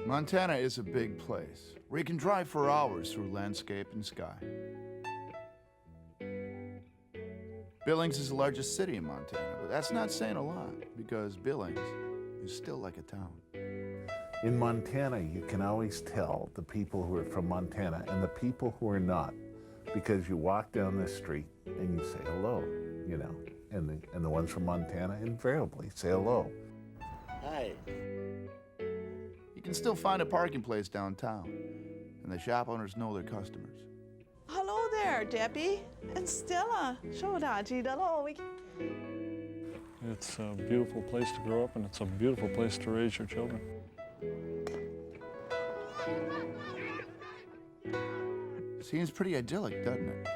Montana is a big place where you can drive for hours through landscape and sky. Billings is the largest city in Montana, but that's not saying a lot because Billings is still like a town. In Montana, you can always tell the people who are from Montana and the people who are not, because you walk down the street and you say hello, you know, and the ones from Montana invariably say hello. Hi. You can still find a parking place downtown, and the shop owners know their customers. Hello there, Debbie and Stella. It's a beautiful place to grow up, and it's a beautiful place to raise your children. Seems pretty idyllic, doesn't it?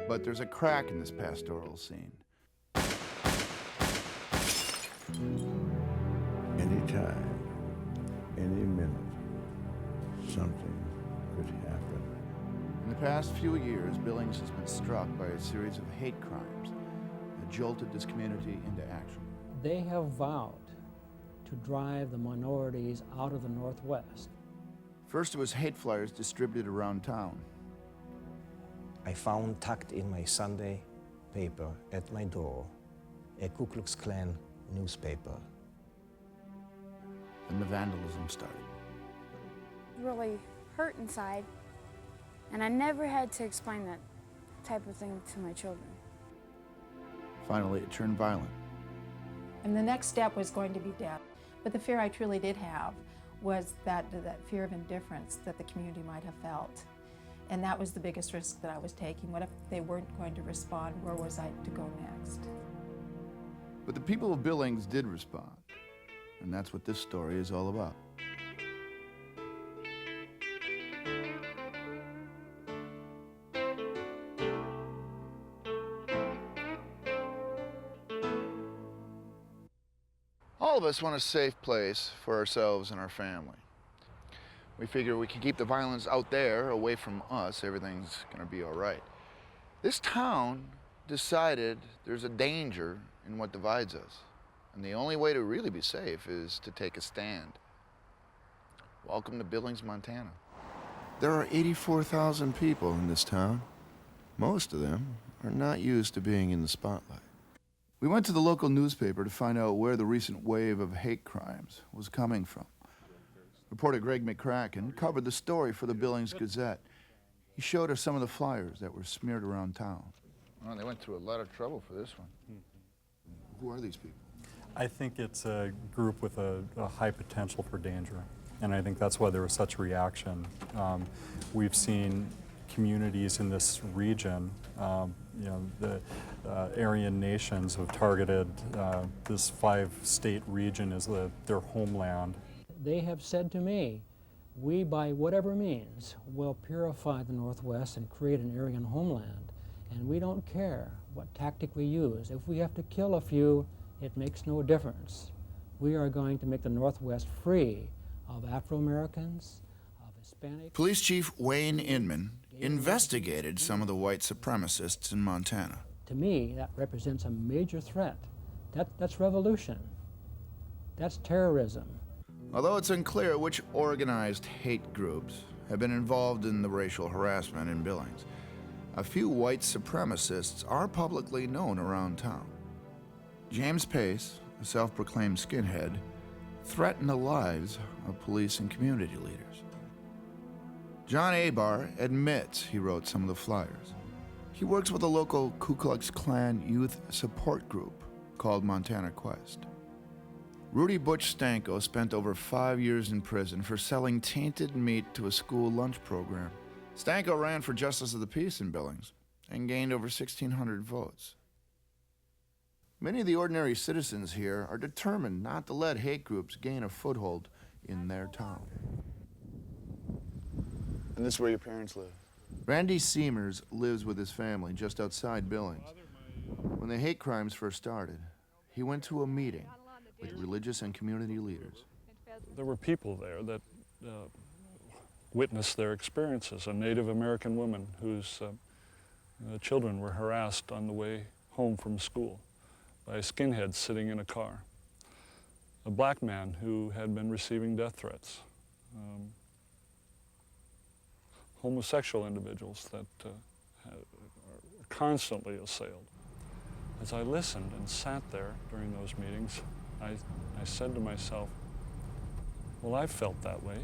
But there's a crack in this pastoral scene. Anytime, any minute, something could happen. In the past few years, Billings has been struck by a series of hate crimes that jolted this community into action. They have vowed to drive the minorities out of the Northwest. First, it was hate flyers distributed around town. I found tucked in my Sunday paper at my door a Ku Klux Klan newspaper. And the vandalism started. Really hurt inside, and I never had to explain that type of thing to my children. Finally, it turned violent. And the next step was going to be death. But the fear I truly did have was that fear of indifference that the community might have felt. And that was the biggest risk that I was taking. What if they weren't going to respond? Where was I to go next? But the people of Billings did respond. And that's what this story is all about. All of us want a safe place for ourselves and our family. We figure we can keep the violence out there, away from us, everything's gonna be all right. This town decided there's a danger in what divides us. And the only way to really be safe is to take a stand. Welcome to Billings, Montana. There are 84,000 people in this town. Most of them are not used to being in the spotlight. We went to the local newspaper to find out where the recent wave of hate crimes was coming from. Reporter Greg McCracken covered the story for the Billings Gazette. He showed us some of the flyers that were smeared around town. Oh, they went through a lot of trouble for this one. Who are these people? I think it's a group with a high potential for danger, and I think that's why there was such reaction. We've seen communities in this region, you know, the Aryan nations have targeted this 5-state region as their homeland. They have said to me, we, by whatever means, will purify the Northwest and create an Aryan homeland. And we don't care what tactic we use. If we have to kill a few, it makes no difference. We are going to make the Northwest free of Afro-Americans, of Hispanics. Police Chief Wayne Inman investigated some of the white supremacists in Montana. To me, that represents a major threat. That's revolution. That's terrorism. Although it's unclear which organized hate groups have been involved in the racial harassment in Billings, a few white supremacists are publicly known around town. James Pace, a self-proclaimed skinhead, threatened the lives of police and community leaders. John Abar admits he wrote some of the flyers. He works with a local Ku Klux Klan youth support group called Montana Quest. Rudy Butch Stanko spent over 5 years in prison for selling tainted meat to a school lunch program. Stanko ran for Justice of the Peace in Billings and gained over 1,600 votes. Many of the ordinary citizens here are determined not to let hate groups gain a foothold in their town. And this is where your parents live? Randy Seamers lives with his family just outside Billings. When the hate crimes first started, he went to a meeting with religious and community leaders. There were people there that witnessed their experiences. A Native American woman whose children were harassed on the way home from school by skinheads sitting in a car. A black man who had been receiving death threats homosexual individuals that are constantly assailed. As I listened and sat there during those meetings, I said to myself, well, I've felt that way.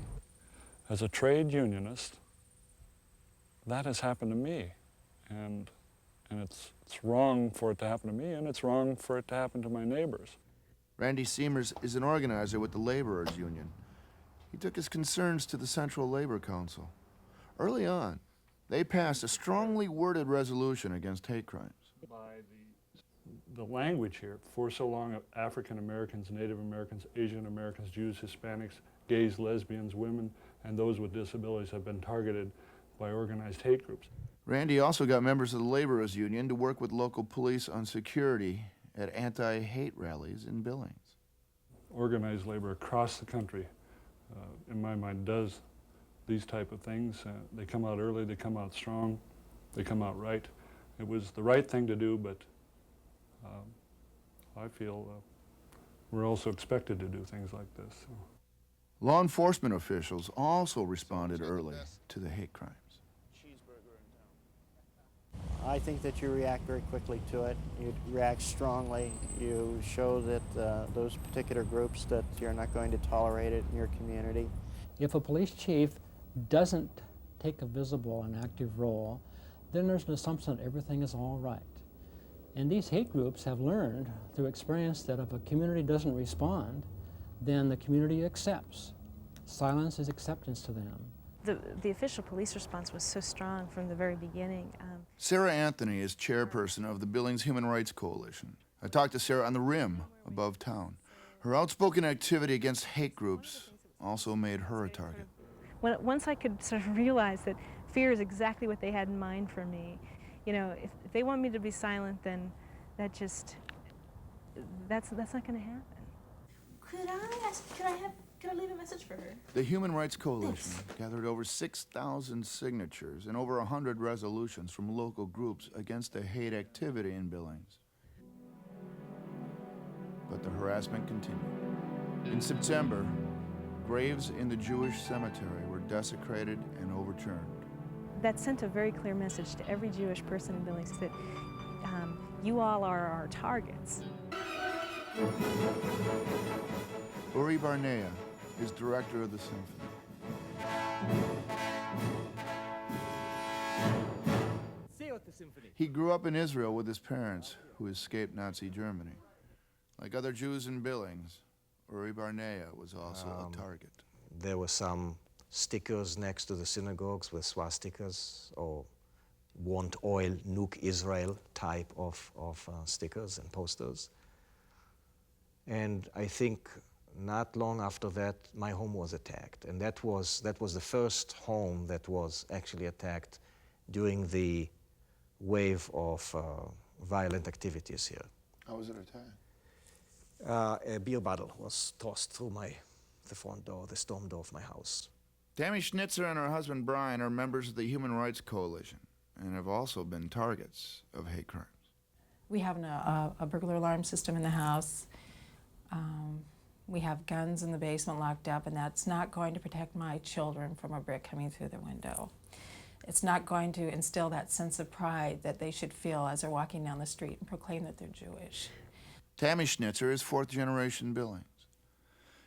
As a trade unionist, that has happened to me. And it's wrong for it to happen to me, and it's wrong for it to happen to my neighbors. Randy Seamers is an organizer with the Laborers Union. He took his concerns to the Central Labor Council. Early on, they passed a strongly worded resolution against hate crimes. By the language here, for so long, African Americans, Native Americans, Asian Americans, Jews, Hispanics, gays, lesbians, women, and those with disabilities have been targeted by organized hate groups. Randy also got members of the Laborers Union to work with local police on security at anti-hate rallies in Billings. Organized labor across the country, in my mind, does these type of things. They come out early, they come out strong, they come out right. It was the right thing to do, but I feel we're also expected to do things like this. So. Law enforcement officials also responded early to the hate crimes. I think that you react very quickly to it. You react strongly. You show that those particular groups that you're not going to tolerate it in your community. If a police chief doesn't take a visible and active role, then there's an assumption that everything is all right. And these hate groups have learned through experience that if a community doesn't respond, then the community accepts. Silence is acceptance to them. The official police response was so strong from the very beginning. Sarah Anthony is chairperson of the Billings Human Rights Coalition. I talked to Sarah on the rim above town. Her outspoken activity against hate groups also made her a target. Once I could sort of realize that fear is exactly what they had in mind for me, you know, if they want me to be silent, then that's not going to happen. Could I leave a message for her? The Human Rights Coalition gathered over 6,000 signatures and over 100 resolutions from local groups against the hate activity in Billings. But the harassment continued. In September, graves in the Jewish cemetery were desecrated and overturned. That sent a very clear message to every Jewish person in Billings that you all are our targets. Uri Barnea is director of the symphony. He grew up in Israel with his parents, who escaped Nazi Germany. Like other Jews in Billings, Uri Barnea was also a target. There were some stickers next to the synagogues with swastikas or want oil, nuke Israel type of stickers and posters. And I think not long after that, my home was attacked. And that was the first home that was actually attacked during the wave of violent activities here. How was it attacked? A beer bottle was tossed through the front door, the storm door of my house. Tammy Schnitzer and her husband Brian are members of the Human Rights Coalition and have also been targets of hate crimes. We have a burglar alarm system in the house. We have guns in the basement locked up, and that's not going to protect my children from a brick coming through their window. It's not going to instill that sense of pride that they should feel as they're walking down the street and proclaim that they're Jewish. Tammy Schnitzer is fourth-generation Billings.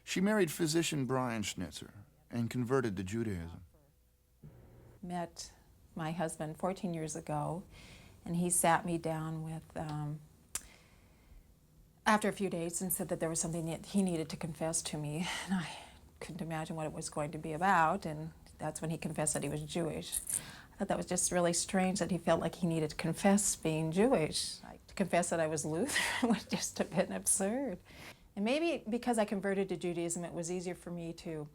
She married physician Brian Schnitzer and converted to Judaism. Met my husband 14 years ago, and he sat me down with after a few days and said that there was something that he needed to confess to me. And I couldn't imagine what it was going to be about, and that's when he confessed that he was Jewish. I thought that was just really strange that he felt like he needed to confess being Jewish. To confess that I was Lutheran was just a bit absurd. And maybe because I converted to Judaism, it was easier for me to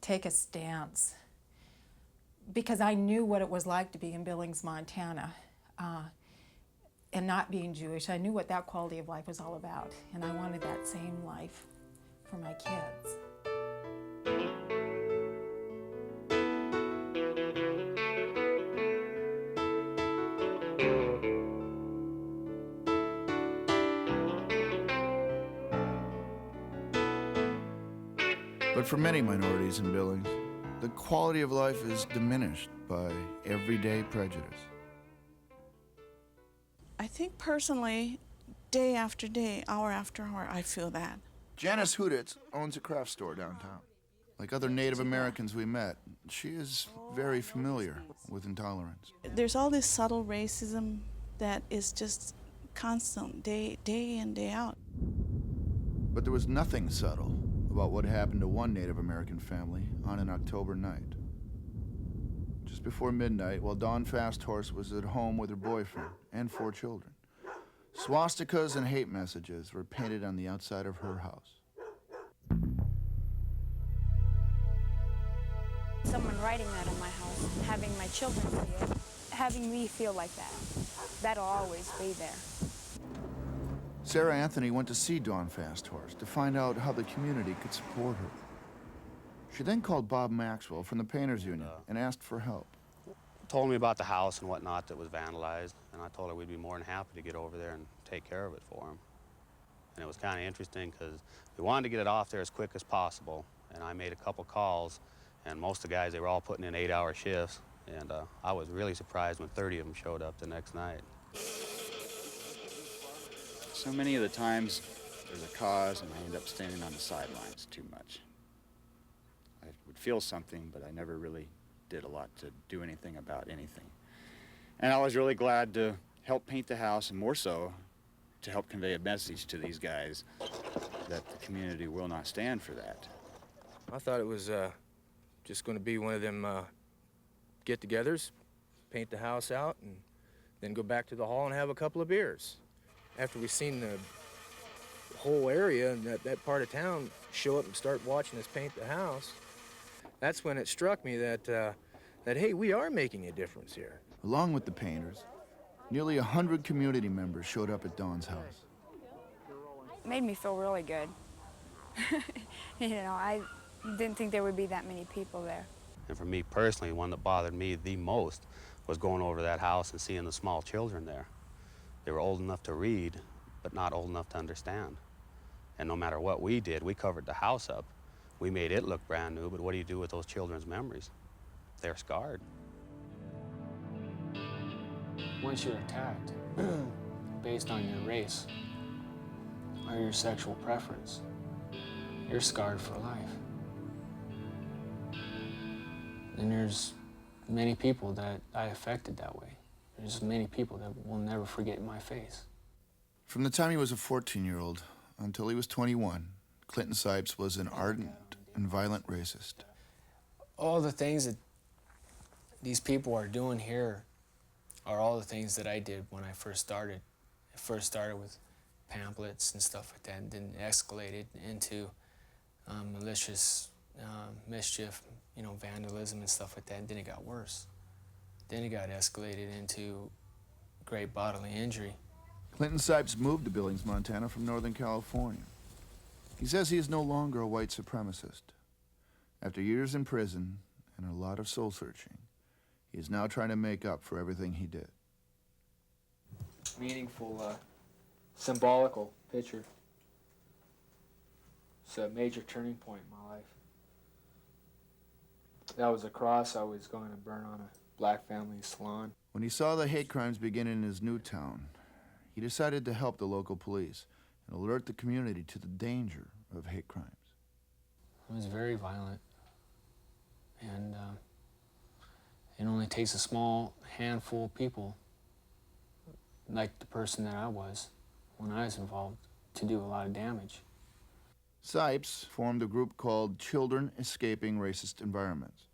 take a stance, because I knew what it was like to be in Billings, Montana. And not being Jewish, I knew what that quality of life was all about, and I wanted that same life for my kids. But for many minorities in Billings, the quality of life is diminished by everyday prejudice. I think personally, day after day, hour after hour, I feel that. Janice Huditz owns a craft store downtown. Like other Native Americans we met, she is very familiar with intolerance. There's all this subtle racism that is just constant, day in, day out. But there was nothing subtle about what happened to one Native American family on an October night. Just before midnight, while Dawn Fasthorse was at home with her boyfriend and 4 children, swastikas and hate messages were painted on the outside of her house. Someone writing that on my house, having my children see it, having me feel like that, that'll always be there. Sarah Anthony went to see Dawn Fasthorse to find out how the community could support her. She then called Bob Maxwell from the Painters Union and asked for help. Told me about the house and whatnot that was vandalized, and I told her we'd be more than happy to get over there and take care of it for him. And it was kind of interesting because we wanted to get it off there as quick as possible, and I made a couple calls, and most of the guys, they were all putting in 8-hour shifts, and I was really surprised when 30 of them showed up the next night. So many of the times there's a cause and I end up standing on the sidelines too much. I would feel something, but I never really did a lot to do anything about anything. And I was really glad to help paint the house, and more so to help convey a message to these guys that the community will not stand for that. I thought it was just going to be one of them get-togethers, paint the house out, and then go back to the hall and have a couple of beers. After we seen the whole area and that part of town show up and start watching us paint the house, that's when it struck me that, hey, we are making a difference here. Along with the painters, nearly 100 community members showed up at Dawn's house. It made me feel really good. You know, I didn't think there would be that many people there. And for me personally, one that bothered me the most was going over to that house and seeing the small children there. They were old enough to read, but not old enough to understand. And no matter what we did, we covered the house up. We made it look brand new, but what do you do with those children's memories? They're scarred. Once you're attacked based on your race or your sexual preference, you're scarred for life. And there's many people that I affected that way. There's many people that will never forget my face. From the time he was a 14-year-old until he was 21, Clinton Sipes was an ardent and violent racist. All the things that these people are doing here are all the things that I did when I first started. I first started with pamphlets and stuff like that, and then escalated into malicious mischief, you know, vandalism and stuff like that, and then it got worse. Then it got escalated into great bodily injury. Clinton Sipes moved to Billings, Montana from Northern California. He says he is no longer a white supremacist. After years in prison and a lot of soul-searching, he is now trying to make up for everything he did. Meaningful, symbolical picture. It's a major turning point in my life. That was a cross I was going to burn on a black family salon. When he saw the hate crimes begin in his new town, he decided to help the local police and alert the community to the danger of hate crimes. It was very violent, and it only takes a small handful of people, like the person that I was when I was involved, to do a lot of damage. Sipes formed a group called Children Escaping Racist Environments.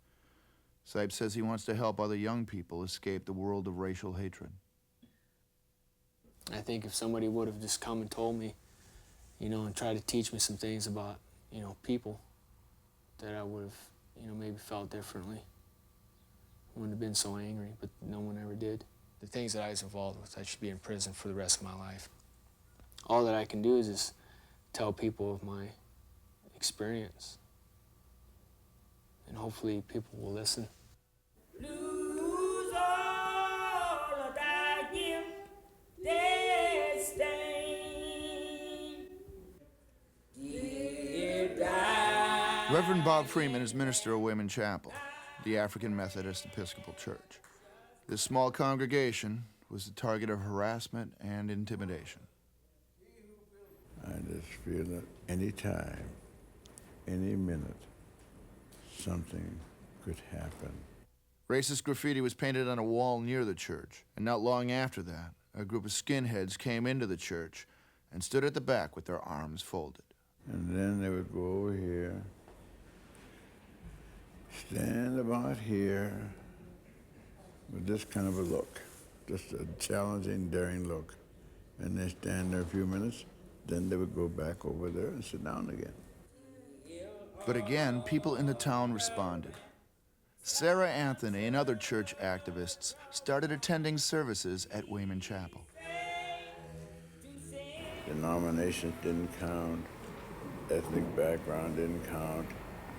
Sipes says he wants to help other young people escape the world of racial hatred. I think if somebody would have just come and told me, you know, and tried to teach me some things about, you know, people, that I would have, you know, maybe felt differently. I wouldn't have been so angry, but no one ever did. The things that I was involved with, I should be in prison for the rest of my life. All that I can do is just tell people of my experience. And hopefully people will listen. Lose all thy gift, disdain. Dear die. Reverend Bob Freeman is minister of Wayman Chapel, the African Methodist Episcopal Church. This small congregation was the target of harassment and intimidation. I just feel that any time, any minute, something could happen. Racist graffiti was painted on a wall near the church, and not long after that, a group of skinheads came into the church and stood at the back with their arms folded. And then they would go over here, stand about here with this kind of a look, just a challenging, daring look. And they stand there a few minutes, then they would go back over there and sit down again. But again, people in the town responded. Sarah Anthony and other church activists started attending services at Wayman Chapel. Denominations didn't count, ethnic background didn't count,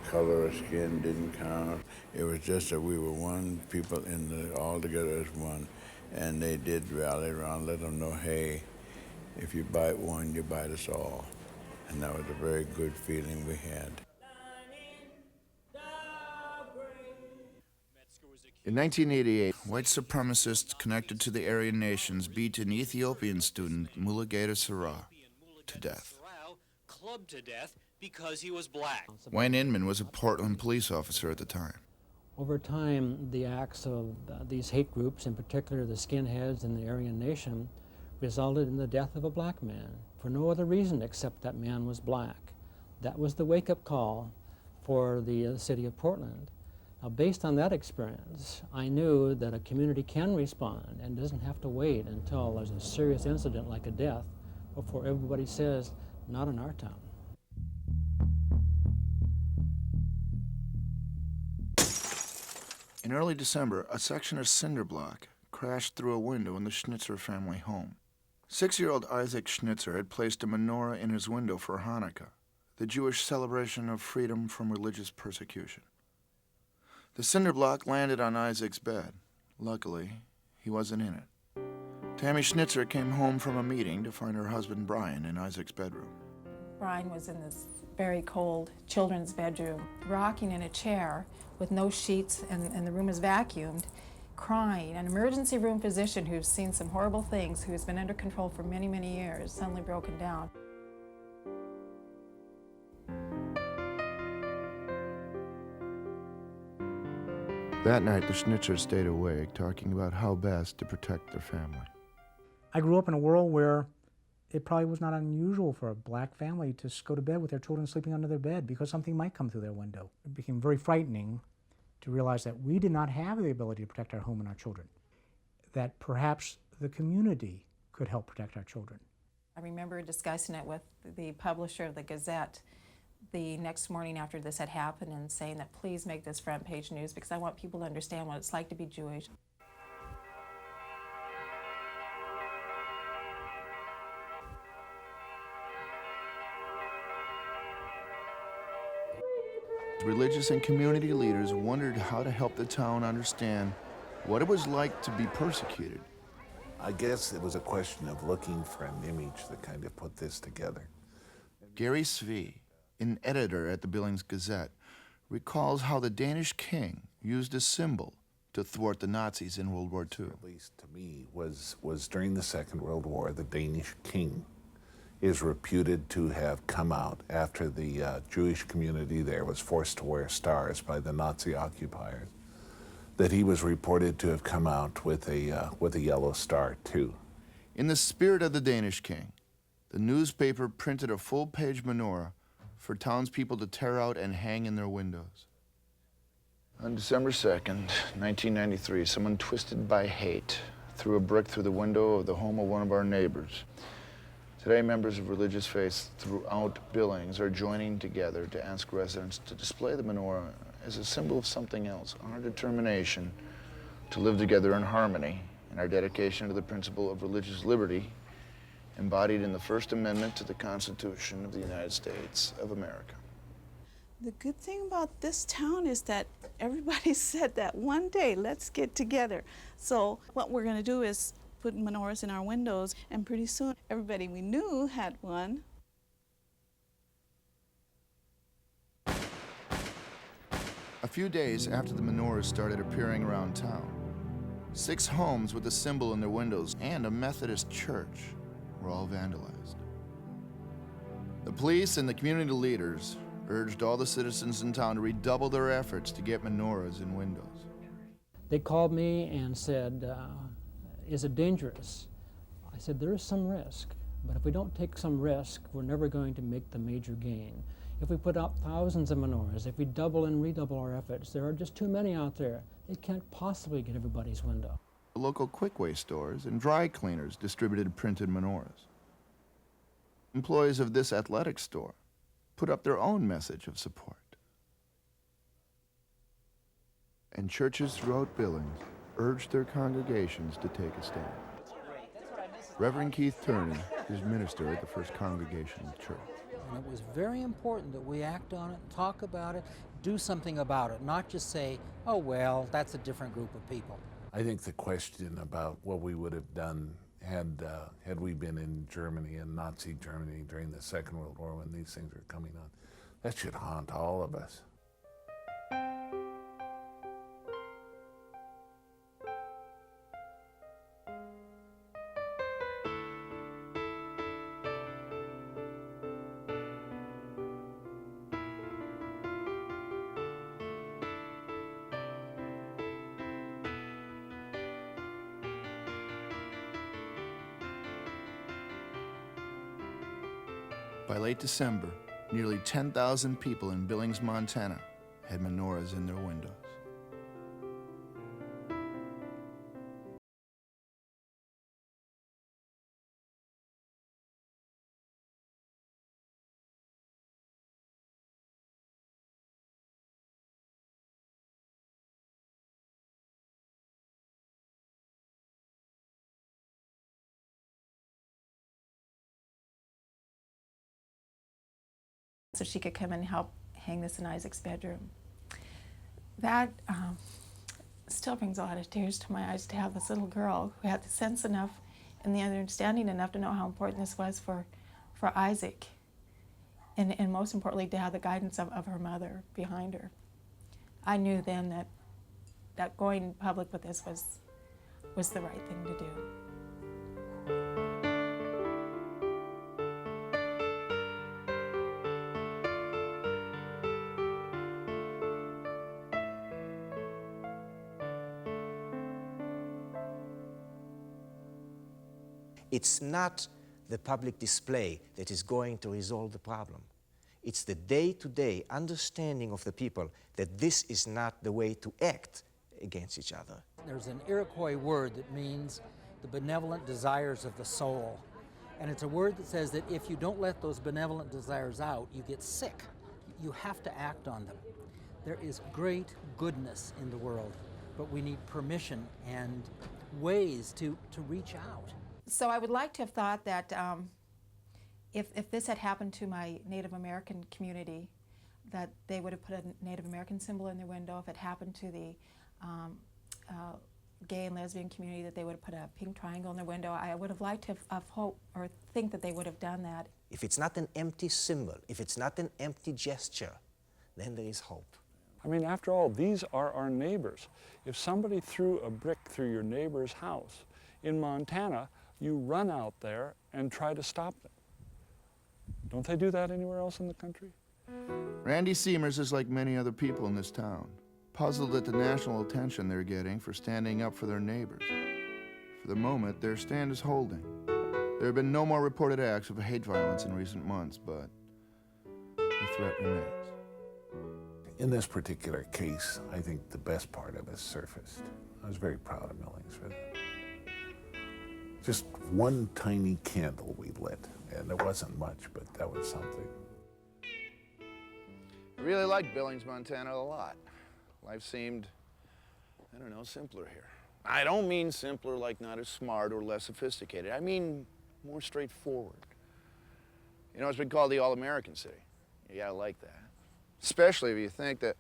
color of skin didn't count. It was just that we were one, people all together as one. And they did rally around, let them know, hey, if you bite one, you bite us all. And that was a very good feeling we had. In 1988, white supremacists connected to the Aryan nations beat an Ethiopian student, Mulugeta Sarah, to death. Clubbed to death because he was black. Wayne Inman was a Portland police officer at the time. Over time, the acts of these hate groups, in particular the skinheads and the Aryan Nation, resulted in the death of a black man for no other reason except that man was black. That was the wake-up call for the city of Portland. Now, based on that experience, I knew that a community can respond and doesn't have to wait until there's a serious incident like a death before everybody says, not in our town. In early December, a section of cinder block crashed through a window in the Schnitzer family home. 6-year-old Isaac Schnitzer had placed a menorah in his window for Hanukkah, the Jewish celebration of freedom from religious persecution. The cinder block landed on Isaac's bed. Luckily, he wasn't in it. Tammy Schnitzer came home from a meeting to find her husband Brian in Isaac's bedroom. Brian was in this very cold children's bedroom, rocking in a chair with no sheets, and the room is vacuumed, crying. An emergency room physician who's seen some horrible things, who's been under control for many, many years, suddenly broken down. That night, the Schnitzers stayed awake, talking about how best to protect their family. I grew up in a world where it probably was not unusual for a black family to go to bed with their children sleeping under their bed because something might come through their window. It became very frightening to realize that we did not have the ability to protect our home and our children, that perhaps the community could help protect our children. I remember discussing it with the publisher of the Gazette the next morning after this had happened and saying that please make this front page news because I want people to understand what it's like to be Jewish. Religious and community leaders wondered how to help the town understand what it was like to be persecuted. I guess it was a question of looking for an image that kind of put this together. Gary Svee, an editor at the Billings Gazette, recalls how the Danish king used a symbol to thwart the Nazis in World War II. At least to me, was during the Second World War, the Danish king is reputed to have come out after the Jewish community there was forced to wear stars by the Nazi occupiers, that he was reported to have come out with a yellow star too. In the spirit of the Danish king, the newspaper printed a full-page menorah for townspeople to tear out and hang in their windows. On December 2nd, 1993, someone twisted by hate threw a brick through the window of the home of one of our neighbors. Today, members of religious faiths throughout Billings are joining together to ask residents to display the menorah as a symbol of something else, our determination to live together in harmony and our dedication to the principle of religious liberty embodied in the First Amendment to the Constitution of the United States of America. The good thing about this town is that everybody said that one day, let's get together. So what we're going to do is put menorahs in our windows, and pretty soon everybody we knew had one. few days after the menorahs started appearing around town, 6 homes with the symbol in their windows and a Methodist church were all vandalized. The police and the community leaders urged all the citizens in town to redouble their efforts to get menorahs in windows. They called me and said, is it dangerous? I said, there is some risk, but if we don't take some risk, we're never going to make the major gain. If we put out thousands of menorahs, if we double and redouble our efforts, there are just too many out there. They can't possibly get everybody's window. The local Quickway stores and dry cleaners distributed printed menorahs. Employees of this athletic store put up their own message of support. And churches throughout Billings urged their congregations to take a stand. Reverend Keith Turney is minister at the First Congregational Church. And it was very important that we act on it, talk about it, do something about it, not just say, oh, well, that's a different group of people. I think the question about what we would have done had we been in Germany, in Nazi Germany during the Second World War when these things were coming on, that should haunt all of us. By late December, nearly 10,000 people in Billings, Montana had menorahs in their windows. So she could come and help hang this in Isaac's bedroom. That still brings a lot of tears to my eyes to have this little girl who had the sense enough and the understanding enough to know how important this was for Isaac, and most importantly to have the guidance of her mother behind her. I knew then that going public with this was the right thing to do. It's not the public display that is going to resolve the problem. It's the day-to-day understanding of the people that this is not the way to act against each other. There's an Iroquois word that means the benevolent desires of the soul. And it's a word that says that if you don't let those benevolent desires out, you get sick. You have to act on them. There is great goodness in the world, but we need permission and ways to reach out. So I would like to have thought that if this had happened to my Native American community, that they would have put a Native American symbol in their window. If it happened to the gay and lesbian community, that they would have put a pink triangle in their window. I would have liked to have hope or think that they would have done that. If it's not an empty symbol, if it's not an empty gesture, then there is hope. I mean, after all, these are our neighbors. If somebody threw a brick through your neighbor's house in Montana, you run out there and try to stop them. Don't they do that anywhere else in the country? Randy Seamers is like many other people in this town, puzzled at the national attention they're getting for standing up for their neighbors. For the moment, their stand is holding. There have been no more reported acts of hate violence in recent months, but the threat remains. In this particular case, I think the best part of it surfaced. I was very proud of Billings for that. Just one tiny candle we lit, and it wasn't much, but that was something. I really liked Billings, Montana a lot. Life seemed, I don't know, simpler here. I don't mean simpler like not as smart or less sophisticated. I mean more straightforward. You know, it's been called the all-American city. You gotta like that. Especially if you think that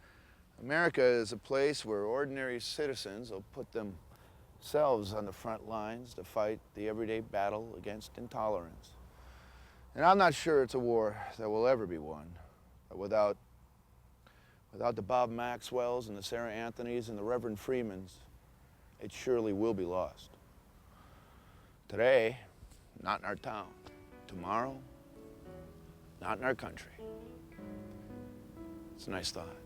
America is a place where ordinary citizens will put themselves on the front lines to fight the everyday battle against intolerance. And I'm not sure it's a war that will ever be won without Without the Bob Maxwells and the Sarah Anthonys and the Reverend Freemans, it surely will be lost. Today, not in our town. Tomorrow, not in our country. It's a nice thought.